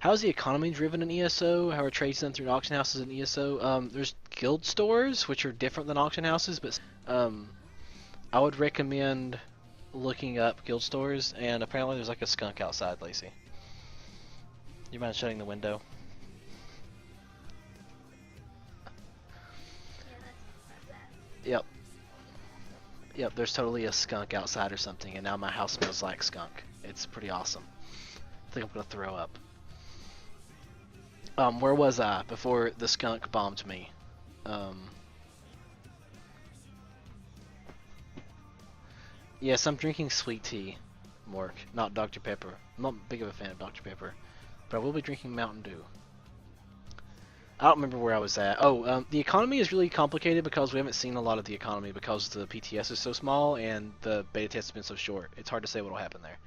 How is the economy driven in ESO? How are trades done through auction houses in ESO? There's guild stores, which are different than auction houses, but um, I would recommend looking up guild stores, and apparently there's like a skunk outside, Lacey. You mind shutting the window? Yep. Yep, there's totally a skunk outside or something, and now my house smells like skunk. It's pretty awesome. I think I'm gonna throw up. Where was I before the skunk bombed me? Um, yes, I'm drinking sweet tea, Mork, not Dr. Pepper. I'm not big of a fan of Dr. Pepper, but I will be drinking Mountain Dew. I don't remember where I was at. Oh, the economy is really complicated because we haven't seen a lot of the economy because the PTS is so small and the beta test has been so short. It's hard to say what will happen there.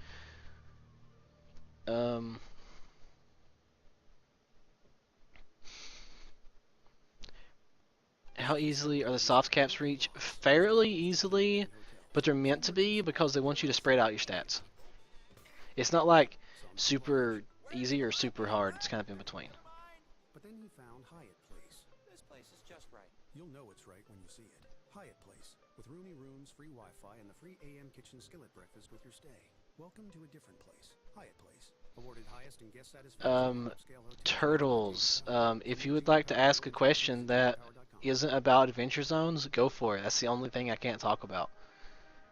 How easily are the soft caps reached? Fairly easily, but they're meant to be because they want you to spread out your stats. It's not like super easy or super hard. It's kind of in between. But then he found Hyatt Place. This place is just right. You'll know it's right when you see it. Hyatt Place, with roomy rooms, free Wi-Fi, and the free AM kitchen skillet breakfast with your stay. Welcome to a different place. Hyatt Place, awarded highest in guest satisfaction. Turtles. If you would like to ask a question that isn't about Adventure Zones, go for it. That's the only thing I can't talk about.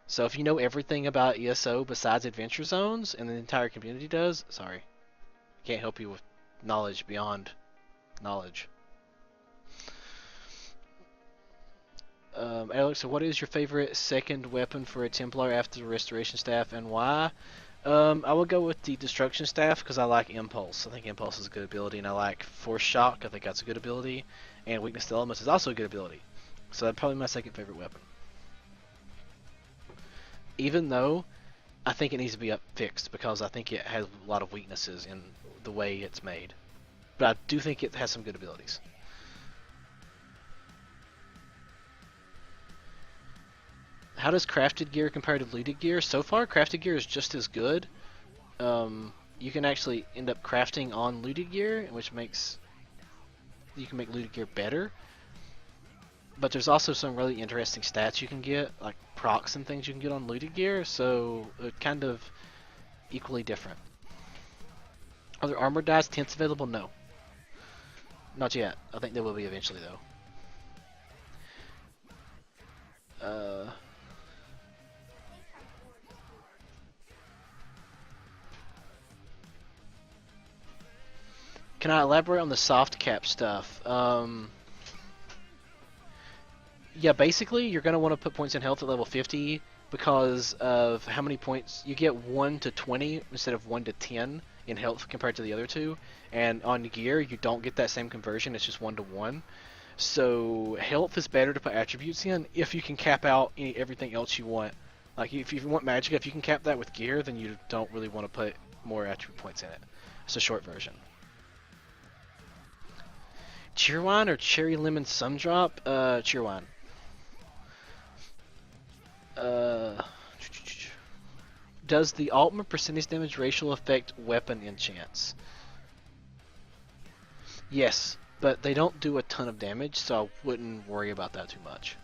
So if you know everything about ESO besides Adventure Zones, and the entire community does, sorry. Can't help you with knowledge beyond knowledge. Alex, so what is your favorite second weapon for a Templar after the Restoration Staff, and why? I would go with the Destruction Staff because I like Impulse. I think Impulse is a good ability, and I like Force Shock. I think that's a good ability, and Weakness to Elements is also a good ability. So that's probably my second favorite weapon. Even though I think it needs to be fixed because I think it has a lot of weaknesses in the way it's made. But I do think it has some good abilities. How does crafted gear compare to looted gear? So far, crafted gear is just as good. You can actually end up crafting on looted gear, which makes you can make looted gear better. But there's also some really interesting stats you can get, like procs and things you can get on looted gear, so kind of equally different. Are there armor dice tents available? No. Not yet. I think there will be eventually, though. Can I elaborate on the soft cap stuff? Yeah, basically, you're going to want to put points in health at level 50 because of how many points you get 1 to 20 instead of 1 to 10 in health compared to the other two. And on gear, you don't get that same conversion, it's just 1 to 1. So health is better to put attributes in if you can cap out everything else you want. Like if you want magic, if you can cap that with gear, then you don't really want to put more attribute points in it. It's a short version. Cheerwine or Cherry Lemon Sundrop? Cheerwine. Does the ultimate percentage damage ratio affect weapon enchants? Yes, but they don't do a ton of damage, so I wouldn't worry about that too much.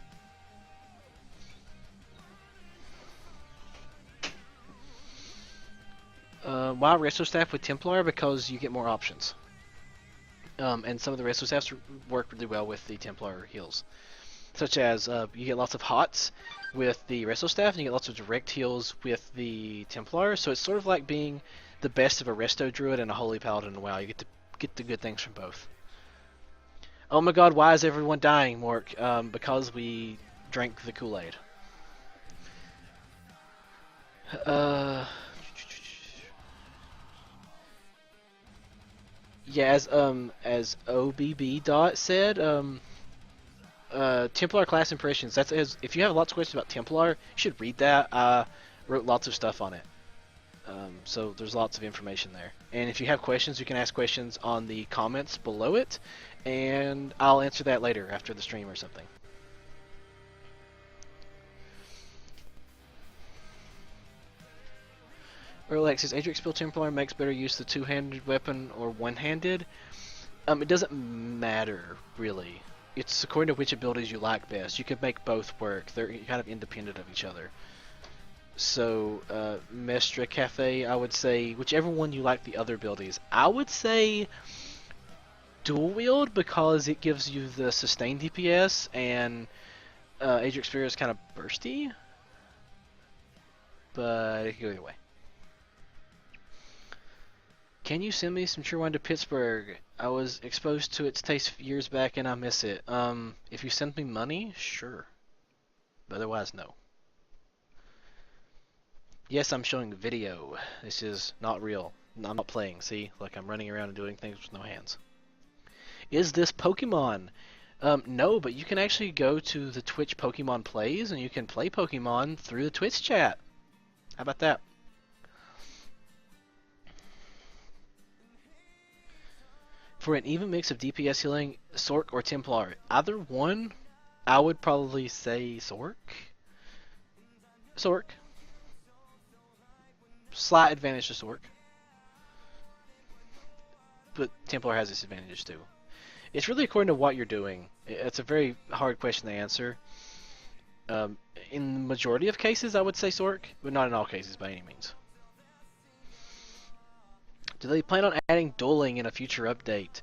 Why Resto Staff with Templar? Because you get more options. And some of the Resto Staffs work really well with the Templar heals. Such as, you get lots of HOTS with the Resto Staff, and you get lots of direct heals with the Templar, so it's sort of like being the best of a Resto Druid and a Holy Paladin. Wow, you get the good things from both. Oh my god, why is everyone dying, Mork? Because we drank the Kool-Aid. Yeah, as OBB Dot said, Templar class impressions. That's if you have lots of questions about Templar, you should read that. I wrote lots of stuff on it. So there's lots of information there. And if you have questions, you can ask questions on the comments below it, and I'll answer that later after the stream or something. Or Alexis, Atrix Bill Templar makes better use of the two-handed weapon or one-handed. It doesn't matter, really. It's according to which abilities you like best. You could make both work. They're kind of independent of each other. So, Mestra Cafe, I would say, whichever one you like the other abilities. I would say dual wield because it gives you the sustained DPS, and Atrix Spear is kind of bursty. But it can go either way. Can you send me some Cheerwine to Pittsburgh? I was exposed to its taste years back and I miss it. If you send me money, sure. But otherwise, no. Yes, I'm showing video. This is not real. I'm not playing. See? Like I'm running around and doing things with no hands. Is this Pokemon? No, but you can actually go to the Twitch Pokemon Plays and you can play Pokemon through the Twitch chat. How about that? For an even mix of DPS healing, Sork or Templar, either one, I would probably say Sork. Sork. Slight advantage to Sork. But Templar has its advantages too. It's really according to what you're doing. It's a very hard question to answer. In the majority of cases, I would say Sork, but not in all cases by any means. Do they plan on adding dueling in a future update?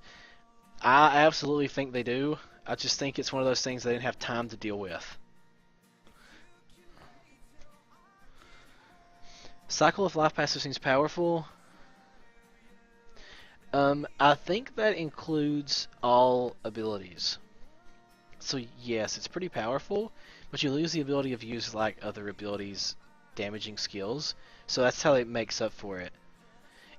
I absolutely think they do. I just think it's one of those things they didn't have time to deal with. Cycle of Life Passive seems powerful. I think that includes all abilities. So yes, it's pretty powerful, but you lose the ability of use like other abilities damaging skills. So that's how it makes up for it.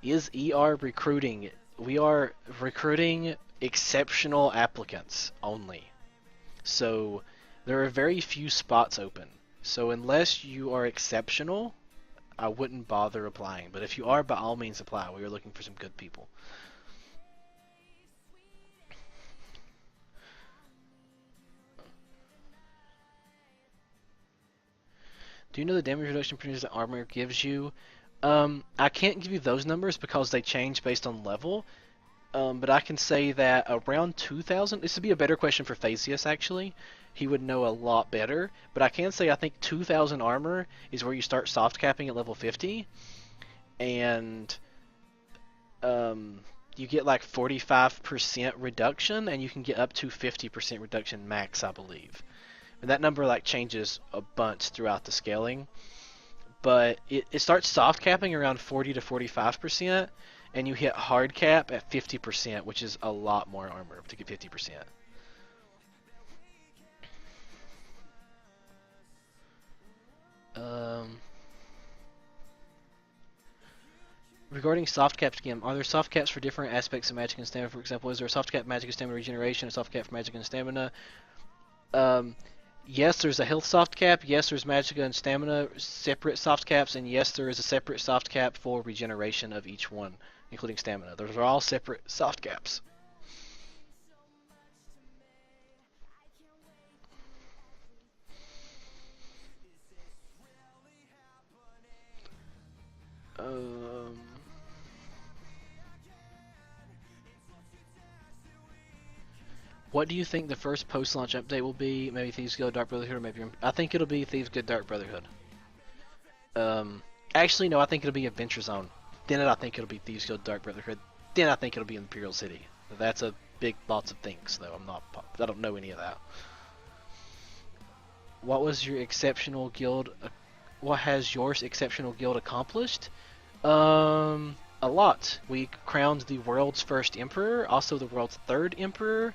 Is ER recruiting? We are recruiting exceptional applicants only. So there are very few spots open. So unless you are exceptional, I wouldn't bother applying. But if you are, by all means apply. We are looking for some good people. Do you know the damage reduction percentage that armor gives you? I can't give you those numbers because they change based on level. But I can say that around 2,000, this would be a better question for Phasius actually. He would know a lot better. But I can say I think 2,000 armor is where you start soft capping at level 50. And you get like 45% reduction, and you can get up to 50% reduction max, I believe. And that number like changes a bunch throughout the scaling. But it starts soft capping around 40 to 45%, and you hit hard cap at 50%, which is a lot more armor to get 50%. Regarding soft caps again, are there soft caps for different aspects of magic and stamina? For example, is there a soft cap magic and stamina regeneration, a soft cap for magic and stamina? Yes, there's a health soft cap. Yes, there's magicka and stamina separate soft caps, and yes, there is a separate soft cap for regeneration of each one, including stamina. Those are all separate soft caps. What do you think the first post-launch update will be? Maybe Thieves Guild Dark Brotherhood, or maybe I think it'll be Thieves Guild Dark Brotherhood. Actually, no, I think it'll be Adventure Zone. Then I think it'll be Thieves Guild Dark Brotherhood. Then I think it'll be Imperial City. That's a big lots of things, though. I don't know any of that. What was your exceptional guild? What has your exceptional guild accomplished? A lot. We crowned the world's first emperor, also the world's third emperor.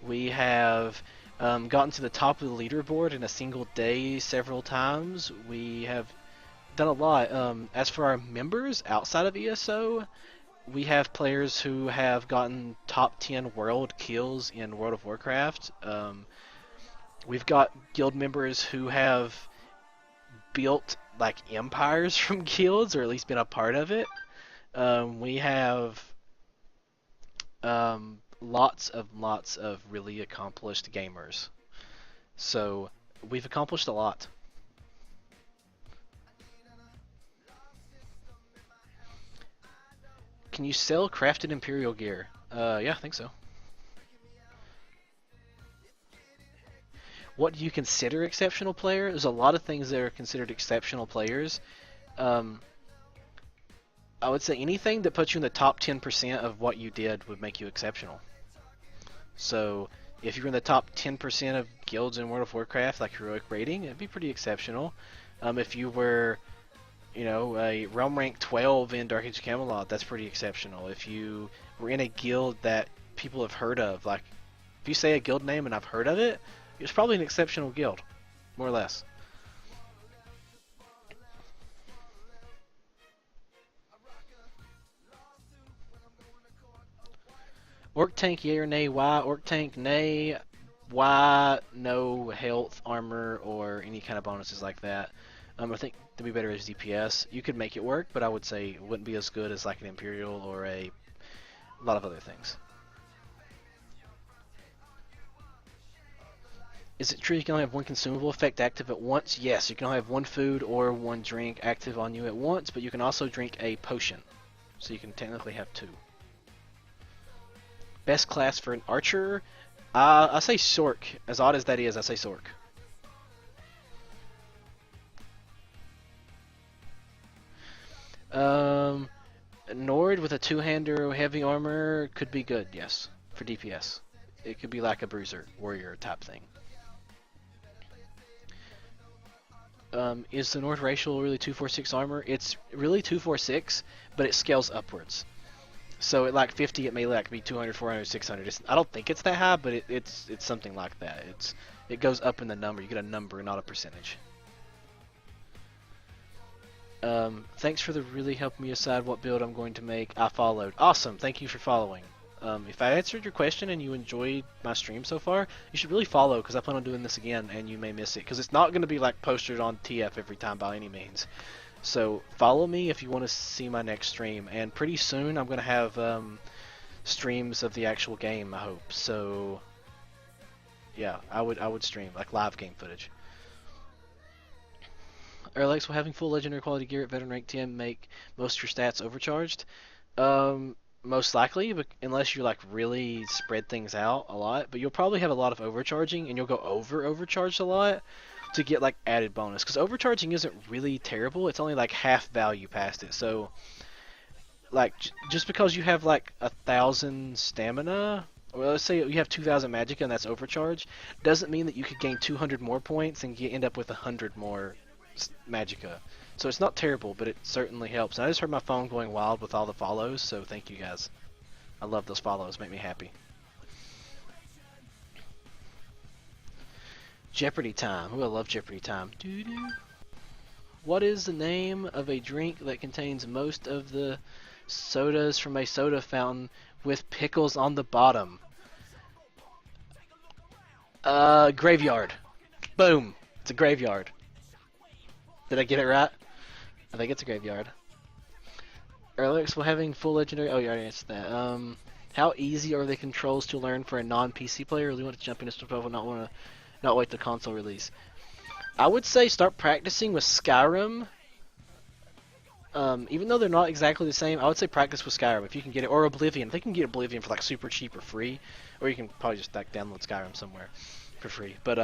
We have gotten to the top of the leaderboard in a single day several times. We have done a lot. As for our members outside of ESO, we have players who have gotten top 10 world kills in World of Warcraft. We've got guild members who have built like empires from guilds, or at least been a part of it. We have lots of really accomplished gamers. So we've accomplished a lot. Can you sell crafted Imperial gear? Yeah, I think so. What do you consider exceptional player? There's a lot of things that are considered exceptional players. Um, I would say anything that puts you in the top 10% of what you did would make you exceptional. So if you're in the top 10% of guilds in World of Warcraft, like heroic rating, it'd be pretty exceptional. If you were, a realm rank 12 in Dark Age of Camelot, that's pretty exceptional. If you were in a guild that people have heard of, like if you say a guild name and I've heard of it, it's probably an exceptional guild, more or less. Orc tank, yay or nay? Why? Orc tank, nay. Why? No health, armor, or any kind of bonuses like that. I think to be better as DPS. You could make it work, but I would say it wouldn't be as good as like an Imperial or a lot of other things. Is it true you can only have one consumable effect active at once? Yes, you can only have one food or one drink active on you at once, but you can also drink a potion. So you can technically have two. Best class for an archer? I say Sork. As odd as that is, I say Sork. Nord with a two-hander heavy armor could be good, yes, for DPS. It could be like a bruiser, warrior type thing. Is the Nord racial really 246 armor? It's really 246, but it scales upwards. So at like 50, it may like be 200, 400, 600. I don't think it's that high, but it's something like that. It goes up in the number. You get a number, not a percentage. Thanks for the really helping me decide what build I'm going to make. I followed. Awesome. Thank you for following. If I answered your question and you enjoyed my stream so far, you should really follow because I plan on doing this again and you may miss it because it's not going to be like posted on TF every time by any means. So follow me if you want to see my next stream, and pretty soon I'm going to have streams of the actual game, I hope. So yeah, I would stream like live game footage. Alex, will having full legendary quality gear at veteran rank 10 make most of your stats overcharged? Most likely, but unless you like really spread things out a lot. But you'll probably have a lot of overcharging, and you'll go overcharged a lot to get like added bonus. Because overcharging isn't really terrible; it's only like half value past it. So, like just because you have like 1,000 stamina, or let's say you have 2,000 magicka and that's overcharge, doesn't mean that you could gain 200 more points and end up with 100 more magicka. So it's not terrible, but it certainly helps. And I just heard my phone going wild with all the follows, so thank you guys. I love those follows, make me happy. Jeopardy time. Ooh, I love Jeopardy time. Doo-doo. What is the name of a drink that contains most of the sodas from a soda fountain with pickles on the bottom? Graveyard. Boom. It's a graveyard. Did I get it right? I think it's a graveyard. Alex, will having full legendary... Oh, you already answered that. How easy are the controls to learn for a non-PC player? Really want to jump into Stuff and not wait the console release. I would say start practicing with Skyrim. Even though they're not exactly the same, I would say practice with Skyrim if you can get it, or Oblivion. They can get Oblivion for like super cheap or free, or you can probably just like download Skyrim somewhere for free. But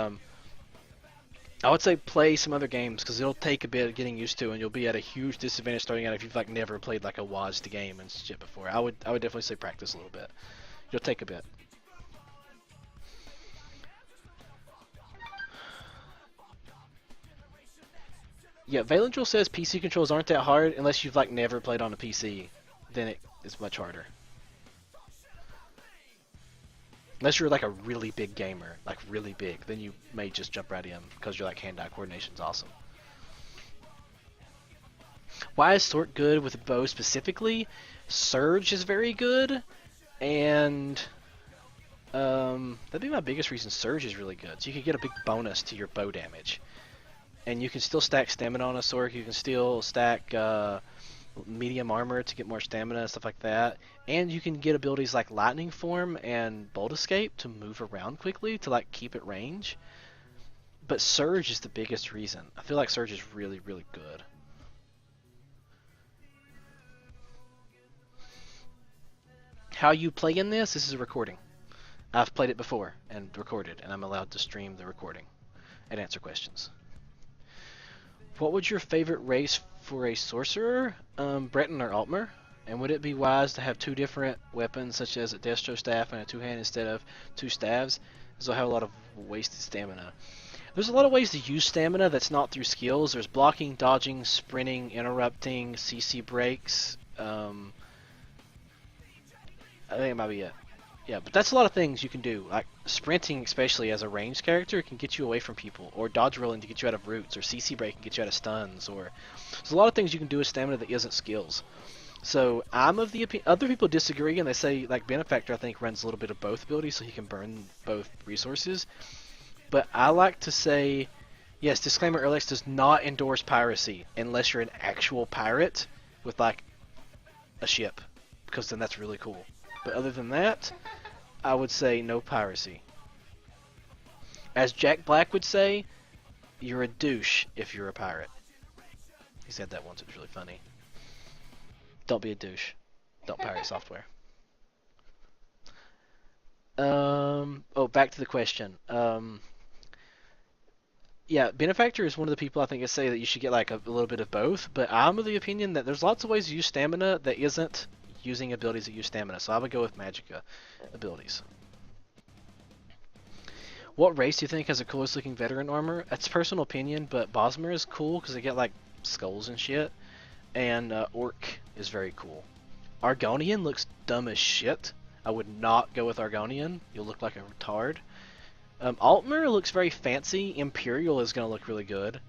I would say play some other games because it'll take a bit of getting used to, and you'll be at a huge disadvantage starting out if you've like never played like a WASD game and shit before. I would definitely say practice a little bit. It'll take a bit. Yeah, Valentril says PC controls aren't that hard unless you've like never played on a PC. Then it is much harder. Unless you're like a really big gamer, like really big, then you may just jump right in because your like hand-eye coordination's awesome. Why is Sork good with bow specifically? Surge is very good, and that'd be my biggest reason. Surge is really good, so you can get a big bonus to your bow damage, and you can still stack stamina on a Sork. You can still stack medium armor to get more stamina and stuff like that, and you can get abilities like Lightning Form and Bolt Escape to move around quickly to like keep at range. But Surge is the biggest reason. I feel like Surge is really, really good. How you play in this is a recording. I've played it before and recorded, and I'm allowed to stream the recording and answer questions. What would your favorite race for a sorcerer? Breton or Altmer? And would it be wise to have two different weapons, such as a Destro staff and a two-hand instead of two staves? As they'll have a lot of wasted stamina. There's a lot of ways to use stamina that's not through skills. There's blocking, dodging, sprinting, interrupting, CC breaks. I think it might be it. Yeah, but that's a lot of things you can do. Like sprinting, especially as a ranged character, can get you away from people, or dodge rolling to get you out of roots, or CC break can get you out of stuns, or there's a lot of things you can do with stamina that isn't skills. So I'm of the opinion. Other people disagree, and they say like Benefactor I think runs a little bit of both abilities, so he can burn both resources. But I like to say, yes, disclaimer: Erlex does not endorse piracy unless you're an actual pirate with like a ship, because then that's really cool. But other than that, I would say no piracy. As Jack Black would say, you're a douche if you're a pirate. He said that once, it was really funny. Don't be a douche. Don't pirate software. Oh, back to the question. Yeah, Benefactor is one of the people I think that say that you should get like a little bit of both, but I'm of the opinion that there's lots of ways to use stamina that isn't using abilities that use stamina, so I would go with Magicka abilities. What race do you think has the coolest looking veteran armor? It's personal opinion, but Bosmer is cool because they get like skulls and shit, and Orc is very cool. Argonian looks dumb as shit. I would not go with Argonian. You'll look like a retard. Altmer looks very fancy. Imperial is going to look really good.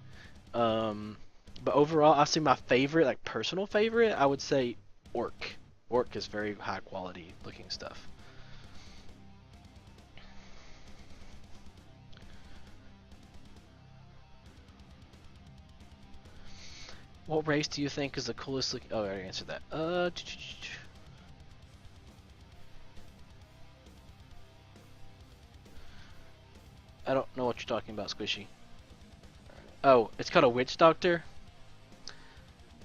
But overall, I see my favorite, like personal favorite, I would say Orc. Orc is very high quality looking stuff. What race do you think is the coolest looking? Oh, I already answered that. I don't know what you're talking about, Squishy. Oh, it's called a witch doctor.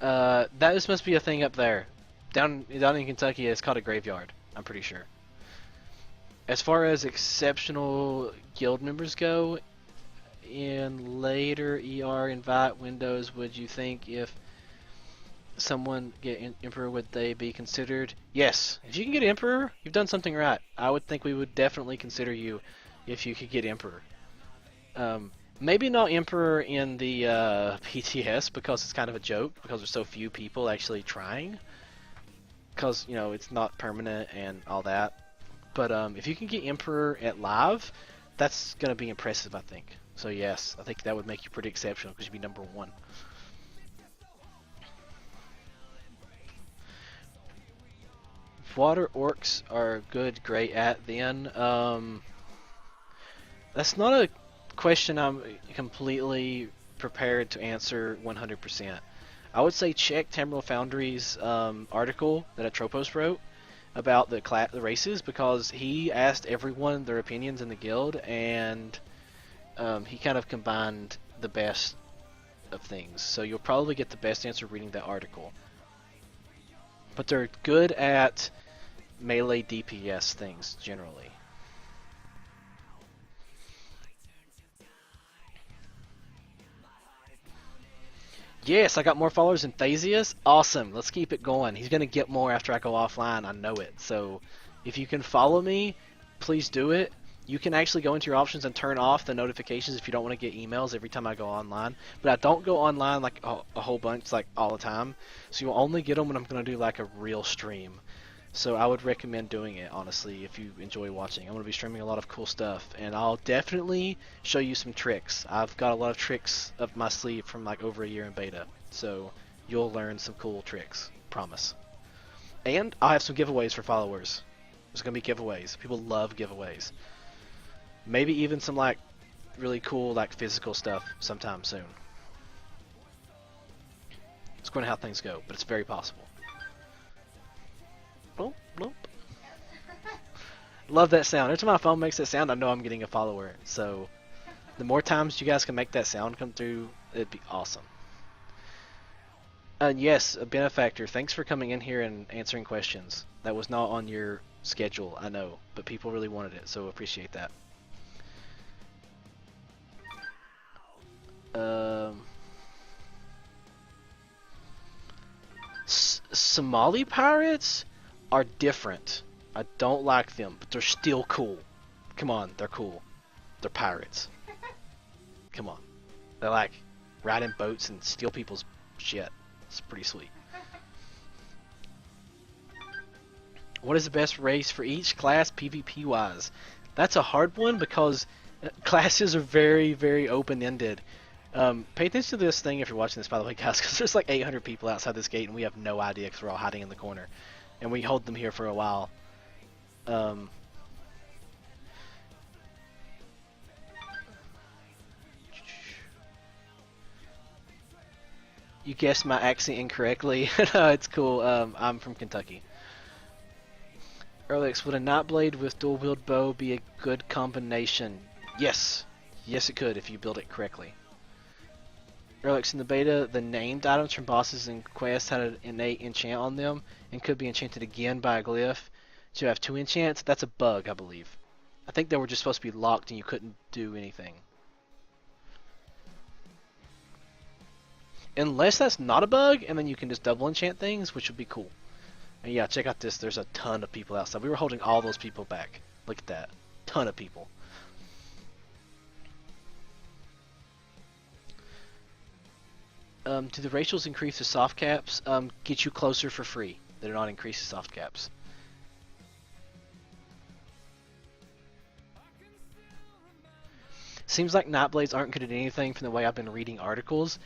That just must be a thing up there. Down in Kentucky, it's called a graveyard. I'm pretty sure. As far as exceptional guild members go, in later ER invite windows, would you think if someone get Emperor, would they be considered? Yes. If you can get Emperor, you've done something right. I would think we would definitely consider you if you could get Emperor. Maybe not Emperor in the PTS because it's kind of a joke because there's so few people actually trying. Because, you know, it's not permanent and all that. But if you can get Emperor at live, that's going to be impressive, I think. So yes, I think that would make you pretty exceptional because you'd be number 1. Water orcs are good, great at then. That's not a question I'm completely prepared to answer 100%. I would say check Tamriel Foundry's article that Atropos wrote about the races, because he asked everyone their opinions in the guild, and he kind of combined the best of things. So you'll probably get the best answer reading that article. But they're good at melee DPS things generally. Yes, I got more followers than Thasius. Awesome. Let's keep it going. He's going to get more after I go offline. I know it. So if you can follow me, please do it. You can actually go into your options and turn off the notifications if you don't want to get emails every time I go online. But I don't go online like a whole bunch, like all the time. So you'll only get them when I'm going to do like a real stream. So I would recommend doing it, honestly, if you enjoy watching. I'm going to be streaming a lot of cool stuff, and I'll definitely show you some tricks. I've got a lot of tricks up my sleeve from like over a year in beta, so you'll learn some cool tricks, promise. And I'll have some giveaways for followers. There's going to be giveaways. People love giveaways. Maybe even some like really cool like physical stuff sometime soon. It's going to how things go, but it's very possible. Bloop, bloop. Love that sound. Every time my phone makes that sound, I know I'm getting a follower. So the more times you guys can make that sound come through, it'd be awesome. And yes, a Benefactor, thanks for coming in here and answering questions. That was not on your schedule, I know, but people really wanted it, so appreciate that. Somali pirates are different. I don't like them, but they're still cool. Come on, they're cool. They're pirates. Come on. They like ride in boats and steal people's shit. It's pretty sweet. What is the best race for each class PvP wise? That's a hard one because classes are very, very open-ended. Pay attention to this thing if you're watching this, by the way, guys, because there's like 800 people outside this gate and we have no idea because we're all hiding in the corner. And we hold them here for a while. You guessed my accent incorrectly. No, it's cool. I'm from Kentucky. Erlix, would a Nightblade with dual-wield bow be a good combination? Yes. Yes, it could if you build it correctly. Erlix, in the beta, the named items from bosses and quests had an innate enchant on them and could be enchanted again by a glyph to have 2 enchants. That's a bug, I believe. I think they were just supposed to be locked and you couldn't do anything. Unless that's not a bug, and then you can just double enchant things, which would be cool. And yeah, check out this. There's a ton of people outside. We were holding all those people back. Look at that. Ton of people. Do the racials increase the soft caps? Get you closer for free. They do not increase the soft caps. Seems like Nightblades aren't good at anything from the way I've been reading articles.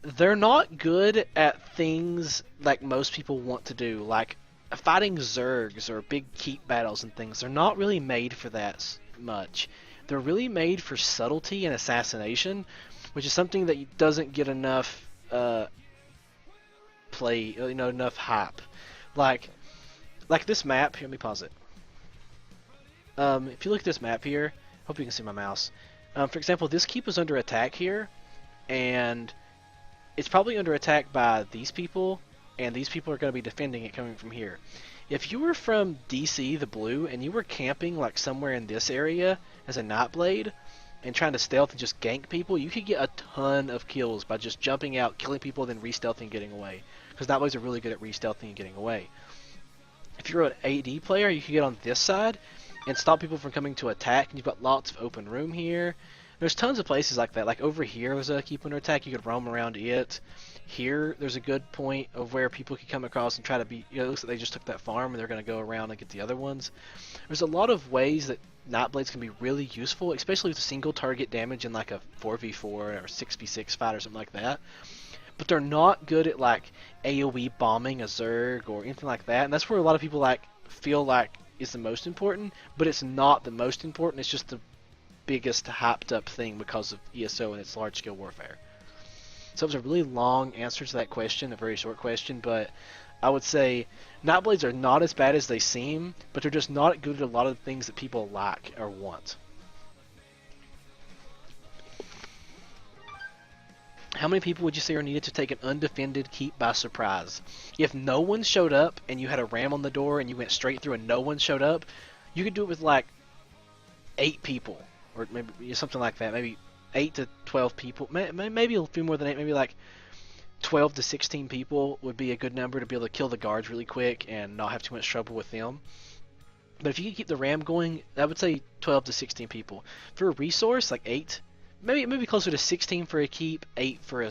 They're not good at things like most people want to do, like fighting Zergs or big keep battles and things. They're not really made for that much. They're really made for subtlety and assassination, which is something that doesn't get enough play, enough hype. Like this map. Here, let me pause it. If you look at this map here, hope you can see my mouse. For example, this keep is under attack here, and it's probably under attack by these people, and these people are going to be defending it coming from here. If you were from DC, the blue, and you were camping like somewhere in this area as a Nightblade and trying to stealth and just gank people, you could get a ton of kills by just jumping out, killing people, then re-stealthing and getting away. Because Nightblades are really good at re-stealthing and getting away. If you're an AD player, you can get on this side and stop people from coming to attack, and you've got lots of open room here. There's tons of places like that. Like over here was a keep under attack. You could roam around it. Here, there's a good point of where people could come across and try to be. It looks like they just took that farm and they're going to go around and get the other ones. There's a lot of ways that Nightblades can be really useful, especially with single target damage in like a 4v4 or 6v6 fight or something like that. But they're not good at like AoE bombing a Zerg or anything like that. And that's where a lot of people like feel like is the most important. But it's not the most important. It's just the biggest hyped up thing because of ESO and its large scale warfare. So it was a really long answer to that question, a very short question, but I would say Nightblades are not as bad as they seem, but they're just not good at a lot of the things that people like or want. How many people would you say are needed to take an undefended keep by surprise? If no one showed up and you had a ram on the door and you went straight through and no one showed up, you could do it with like 8 people. Or maybe something like that, maybe 8 to 12 people, maybe a few more than 8, maybe like 12 to 16 people would be a good number to be able to kill the guards really quick and not have too much trouble with them. But if you could keep the ram going, I would say 12 to 16 people. For a resource, like 8, maybe closer to 16 for a keep, 8 for a,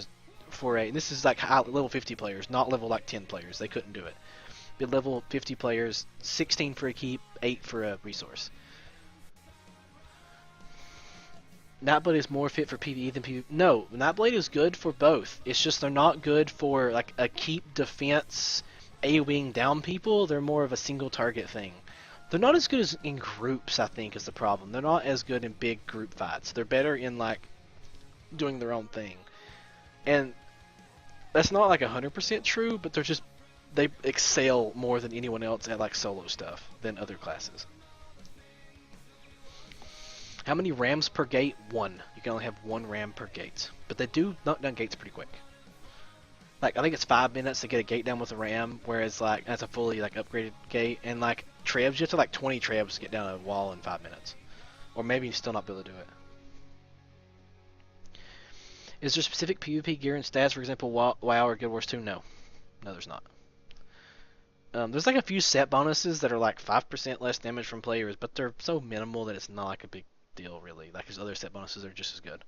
and this is like level 50 players, not level like 10 players, they couldn't do it. But level 50 players, 16 for a keep, 8 for a resource. Nightblade is more fit for PvE than PvP. No, Nightblade is good for both. It's just they're not good for like a keep defense, AoEing down people. They're more of a single target thing. They're not as good as in groups, I think, is the problem. They're not as good in big group fights. They're better in like doing their own thing. And that's not like 100% true, but they excel more than anyone else at like solo stuff than other classes. How many rams per gate? 1. You can only have 1 ram per gate. But they do knock down gates pretty quick. Like, I think it's 5 minutes to get a gate down with a ram, whereas like that's a fully like upgraded gate. And like trebs. You have to like 20 trebs to get down a wall in 5 minutes, or maybe you still not be able to do it. Is there specific PvP gear and stats, for example, WoW or Guild Wars 2? No, there's not. There's like a few set bonuses that are like 5% less damage from players, but they're so minimal that it's not like a big deal really. Like his other set bonuses are just as good.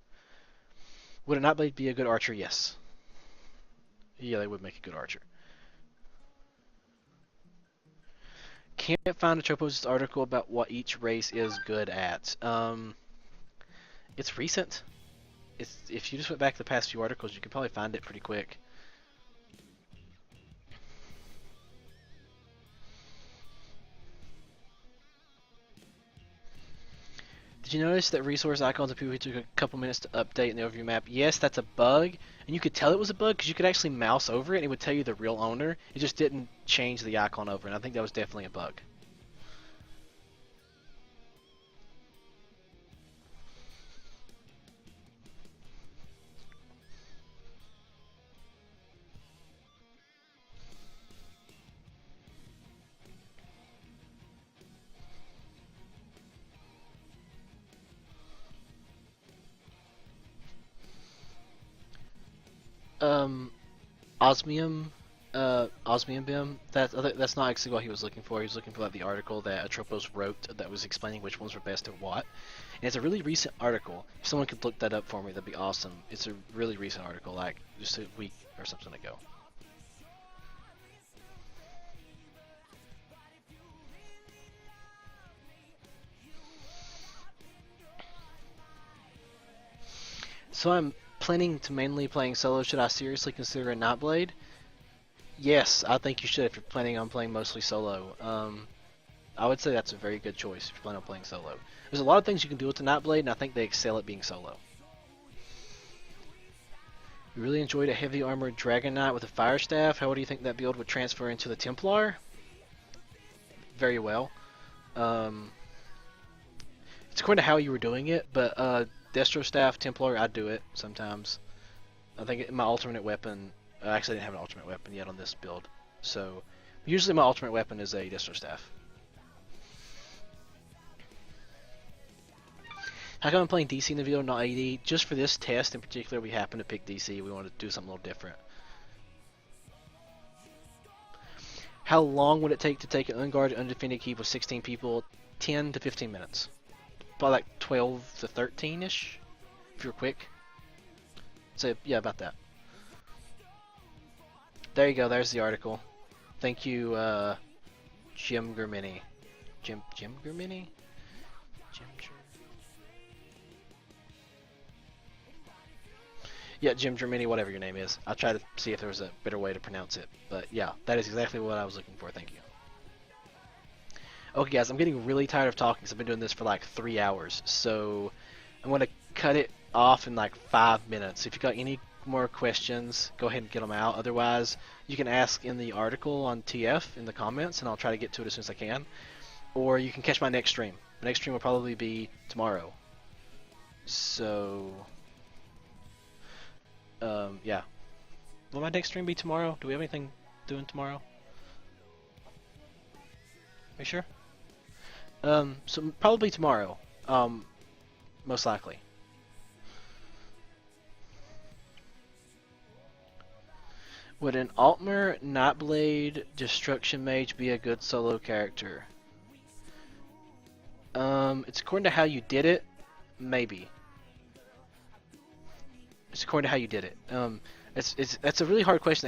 Would a Nightblade be a good archer? Yes. Yeah, they would make a good archer. Can't find a Tropos article about what each race is good at. It's recent. If you just went back to the past few articles, you could probably find it pretty quick. Did you notice that resource icons of PvP took a couple minutes to update in the overview map? Yes, that's a bug, and you could tell it was a bug because you could actually mouse over it and it would tell you the real owner. It just didn't change the icon over, and I think that was definitely a bug. Osmium, Osmium Bim. That's not actually what he was looking for. He was looking for like the article that Atropos wrote that was explaining which ones were best at what. And it's a really recent article. If someone could look that up for me, that'd be awesome. It's a really recent article, like just a week or something ago. So I'm planning to mainly playing solo. Should I seriously consider a Nightblade? Yes, I think you should if you're planning on playing mostly solo. I would say that's a very good choice if you plan on playing solo. There's a lot of things you can do with the Nightblade, and I think they excel at being solo. You really enjoyed a heavy armored Dragon Knight with a fire staff. How do you think that build would transfer into the Templar? Very well. It's according to how you were doing it, but Destro Staff, Templar, I do it sometimes. I think my alternate weapon, I actually didn't have an alternate weapon yet on this build, so usually my alternate weapon is a Destro Staff. How come I'm playing DC in the video, not AD? Just for this test in particular, we happen to pick DC. We want to do something a little different. How long would it take to take an unguarded, undefended keep with 16 people? 10 to 15 minutes. Probably like 12 to 13-ish, if you're quick. So, yeah, about that. There you go, there's the article. Thank you, Jim Germini. Jim Germini? Yeah, Jim Germini, whatever your name is. I'll try to see if there was a better way to pronounce it. But yeah, that is exactly what I was looking for. Thank you. Okay, guys, I'm getting really tired of talking because I've been doing this for like 3 hours. So I'm going to cut it off in like 5 minutes. If you got any more questions, go ahead and get them out. Otherwise, you can ask in the article on TF in the comments, and I'll try to get to it as soon as I can. Or you can catch my next stream. My next stream will probably be tomorrow. So... yeah. Will my next stream be tomorrow? Do we have anything doing tomorrow? Are you sure? So probably tomorrow. Most likely. Would an Altmer, Nightblade, Destruction Mage be a good solo character? It's according to how you did it. Maybe. It's according to how you did it. That's a really hard question